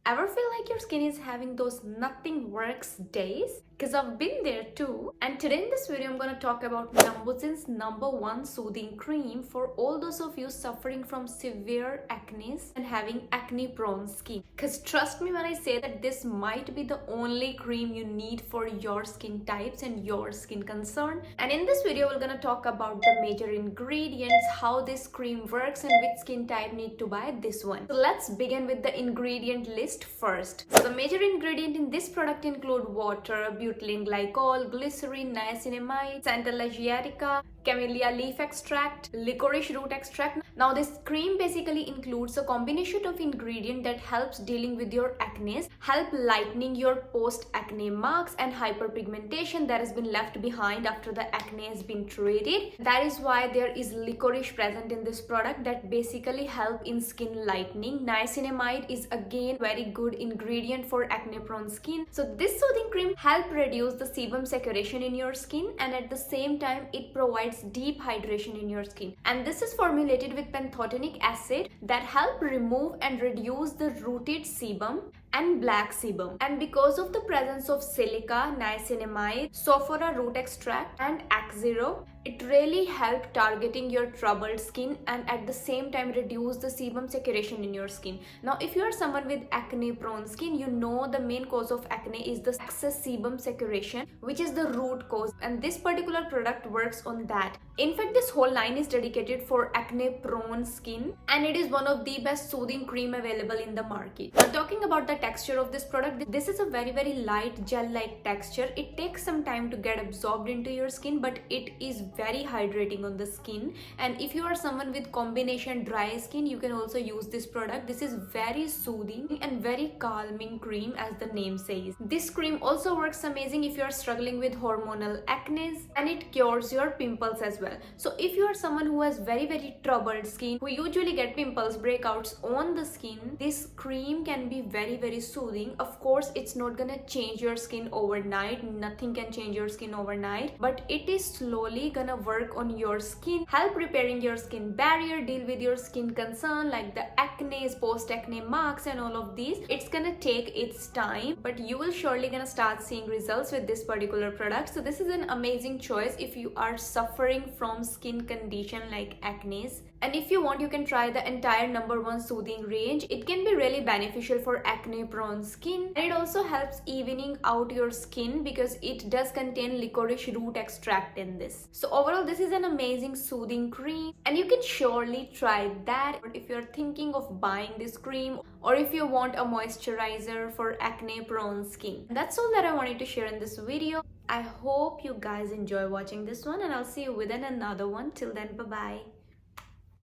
Ever feel like your skin is having those nothing works days? Because I've been there too. And today in this video, I'm gonna talk about Numbuzin's #1 soothing cream for all those of you suffering from severe acne and having acne prone skin. Because trust me when I say that this might be the only cream you need for your skin types and your skin concern. And in this video, we're gonna talk about the major ingredients, how this cream works, and which skin type need to buy this one. So let's begin with the ingredient list first. So the major ingredient in this product include water, butylene glycol, glycerin, niacinamide, Centella asiatica, camellia leaf extract, licorice root extract. Now this cream basically includes a combination of ingredients that helps dealing with your acne, help lightening your post-acne marks and hyperpigmentation that has been left behind after the acne has been treated. That is why there is licorice present in this product that basically help in skin lightening. Niacinamide is again very good ingredient for acne prone skin. So this soothing cream help reduce the sebum saturation in your skin, and at the same time it provides deep hydration in your skin. And this is formulated with pantothenic acid that help remove and reduce the rooted sebum and black sebum. And because of the presence of silica, niacinamide, sophora root extract and X0, it really helps targeting your troubled skin and at the same time reduce the sebum saturation in your skin. Now if you are someone with acne prone skin, you know the main cause of acne is the excess sebum saturation, which is the root cause, and this particular product works on that. In fact, this whole line is dedicated for acne prone skin and it is one of the best soothing cream available in the market. Now talking about the texture of this product, this is a very light gel-like texture. It takes some time to get absorbed into your skin, but it is very hydrating on the skin. And if you are someone with combination dry skin, you can also use this product. This is very soothing and very calming cream, as the name says. This cream also works amazing if you are struggling with hormonal acne, and it cures your pimples as well. So if you are someone who has very troubled skin, who usually get pimples, breakouts on the skin, this cream can be very soothing. Of course, it's not gonna change your skin overnight. Nothing can change your skin overnight, but it is slowly gonna work on your skin, help repairing your skin barrier, deal with your skin concern like the acne, post-acne marks and all of these. It's gonna take its time, but you will surely gonna start seeing results with this particular product. So this is an amazing choice if you are suffering from skin condition like acne. And if you want, you can try the entire #1 soothing range. It can be really beneficial for acne prone skin, and it also helps evening out your skin because it does contain licorice root extract in this. So overall, this is an amazing soothing cream and you can surely try that. But if you're thinking of buying this cream, or if you want a moisturizer for acne prone skin. That's all that I wanted to share in this video. I hope you guys enjoy watching this one, and I'll see you within another one. Till then, bye bye.